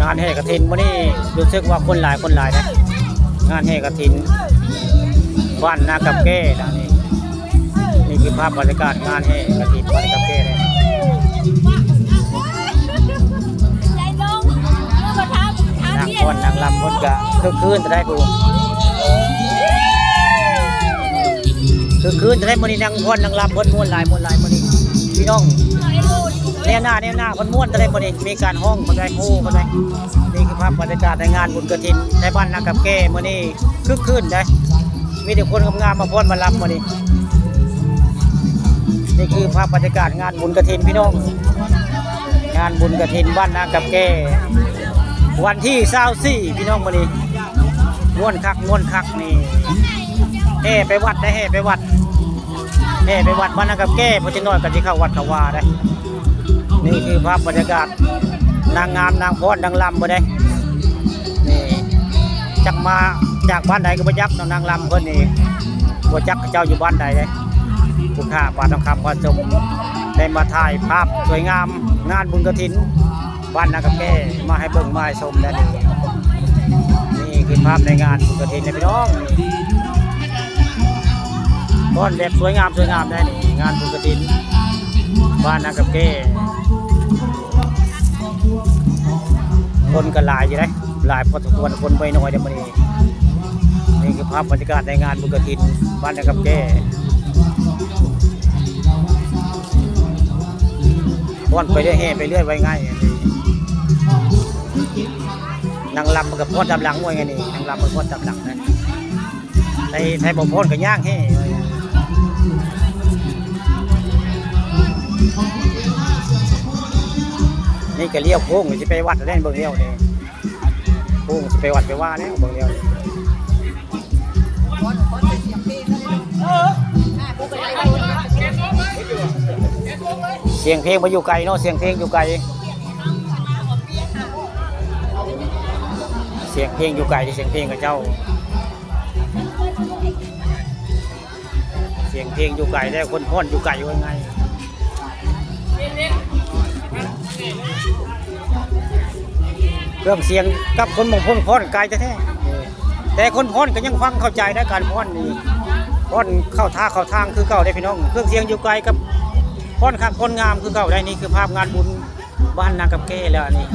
งานแห่กฐินวันนี้รู้สึกว่าคนหลายนะงานแห่กฐินบ้านนากับแก้นะนี่คือภาพบรรยากาศงานแห่กฐินบ้านนากับแก้เลยนางฟ้อนนางลำคนกะคือคืนจะได้กูคือคืนจะได้มื้อนี้นางฟ้อนนางลำคนม้วนหลายมื้อนี้พี่น้องแนวหน้าคนม้วนจะได้มื้อนี้มีการห้องคนใดโอ้คนใดนี่คือภาพบรรยากาศในงานบุญกฐินในบ้านนากับแก้มื้อนี้คือคืนได้มีแต่คนงามมาฟ้อนมาลำมื้อนี้นี่คือภาพบรรยากาศงานบุญกฐินพี่น้องงานบุญกฐินบ้านนากับแก้วันที่24พี่น้องมื้อนี้ม่วนคักนี่แห่ไปวัดได้แห่ไปวัดบ้านนากับแก้พอจะน้อยก็สิเข้าวัดเขาวาได้นี่คือภาพบรรยากาศนางงามนางฟ้อนนางลำบ่ได้นี่จักมาจากบ้านใดก็บ่จักนางลำเพิ่นนี่บ่จักเจ้าอยู่บ้านใดเด้ผู้ค้าปลาทองคำปลาสมได้มาถ่ายภาพสวยงามงานบุญกฐินบ้านนากับแก้มาให้เบิ่งมาให้ชมได้นี่คือภาพในงานบุญกฐินนะพี่น้องฟ้อนแบบสวยงามได้นี่งานบุญกฐินบ้านนากับแก้คนก็หลายอยู่เลยหลายพอสมควรคนไปน้อยเดี๋ยวนี้นี่คือภาพบรรยากาศในงานบุญกฐินบ้านนากับแก้ฟ้อนไปเรื่อยแห่ไปเรื่อยไว้ง่ายนางลำมันกับพ้นตามหลังมวยไงนี่นางลำมันพ้นตามหลังนะไทยบ่พ้นกับย่างแห่นี่ก็เลี้ยวโค้งจะไปวัดเล่นเบิ่งเลี้ยวนี่โค้งจะไปวัดไปว่าเนี่ยเบิ่งเลี้ยวเสียงเพลงมาอยู่ไกลเนาะเสียงเพลงอยู่ไกลเสียงเพลงอยู่ไกลเสียงเพลงกับเจ้าเสียงเพลงอยู่ไกลได้คนพ้นอยู่ไกลยังไงเครื่องเสียงกับคนมองพ้นไกลแท้ๆแต่คนพ้นก็ยังฟังเข้าใจได้การพ้นนี่พ้นเข้าท่าเข้าทางคือเก่าได้พี่น้องเครื่องเสียงอยู่ไกลกับพ้นขักพ้นงามคือเก่าได้นี่คือภาพงานบุญบ้านนากับแก้แล้วนี่